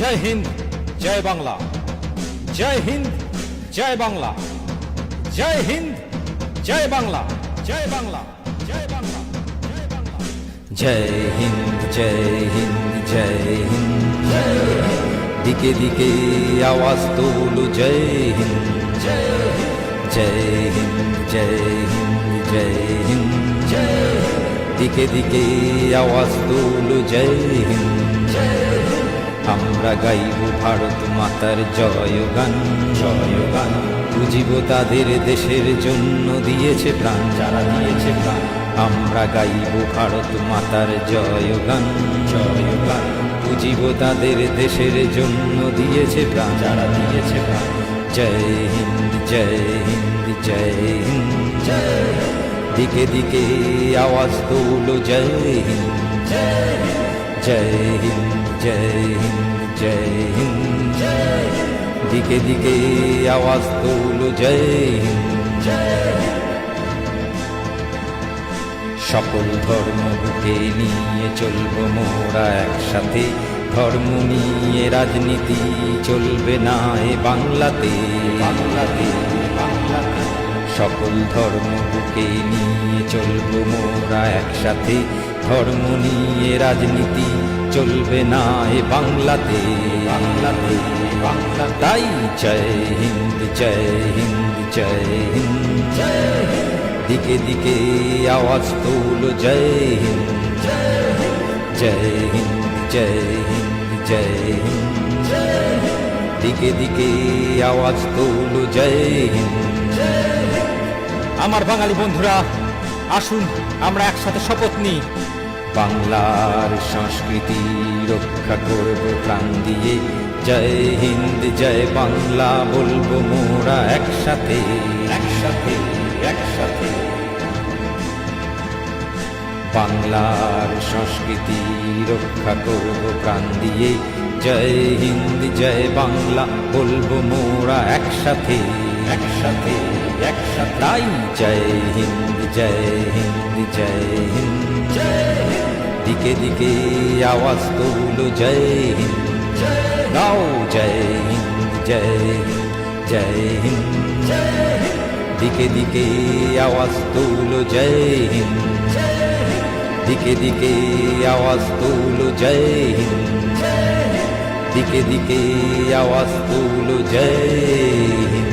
জয় হিন্দ, জয় বাংলা। জয় হিন্দ, জয় বাংলা। জয় হিন্দ, জয় বাংলা। জয় বাংলা, জয় বাংলা, জয় বাংলা। জয় হিন্দ, জয় হিন্দ, জয় হিন্দ। দিকে দিকে আওয়াজ তোলো জয় হিন্দ। জয় হিন্দ, জয় হিন্দ, জয় হিন্দ। দিকে দিকে আওয়াজ তোলো জয় হিন্দ। আমরা গাইব ভারত মাতার জয়গান, জয়গান। বুঝিব তাদের দেশের জন্য দিয়েছে প্রাণ, যারা দিয়েছে প্রাণ। আমরা গাইব ভারত মাতার জয়গান, জয়গান। বুঝিব তাদের দেশের জন্য দিয়েছে প্রাণ, যারা দিয়েছে প্রাণ। জয় হিন্দ, জয় হিন্দ, জয় হিন্দ। দিকে দিকে আওয়াজ তোলো জয় হিন্দ। জয় হিন্দ, জয় হিন্দ, জয় হিন্দ। দিকে দিকে আওয়াজ তোলো জয় হিন্দ। সকল ধর্ম বুকে নিয়ে চলবো মোরা একসাথে। ধর্ম নিয়ে রাজনীতি চলবে না এ বাংলাতে, বাংলাতে, বাংলাতে। সকল ধর্ম বুকে নিয়ে চলবো মোরা একসাথে। ধর্ম নিয়ে রাজনীতি চলবে না এ বাংলাতে, বাংলাতে, বাংলা। তাই জয় হিন্দ, জয় হিন্দ, জয় হিন্দ। দিকে দিকে আওয়াজ তোলো জয় হিন্দ। জয় হিন্দ, জয় হিন্দ, জয় হিন্দ। দিকে দিকে আওয়াজ তোলো জয় হিন্দ। আমার বাঙালি বন্ধুরা, আসুন আমরা একসাথে শপথ নিই। বাংলার সংস্কৃতি রক্ষা করব প্রাণ দিয়ে। জয় হিন্দ, জয় বাংলা বলবো মোরা একসাথে, একসাথে, একসাথে। বাংলার সংস্কৃতি রক্ষা করব প্রাণ দিয়ে। জয় হিন্দ, জয় বাংলা বলবো মোরা একসাথে, একসাথে, একসাথে। তাই জয় হিন্দ, জয় হিন্দ, জয় হিন্দ। দিকে দিকে আওয়াজ তোলো জয় হিন্দ। গাও জয় হিন্দ, জয় হিন্দ, জয় হিন্দ। দিকে দিকে আওয়াজ তোলো জয় হিন্দ। দিকে দিকে আওয়াজ তোলো জয় হিন্দ। দিকে দিকে আওয়াজ তোলো জয় হিন্দ।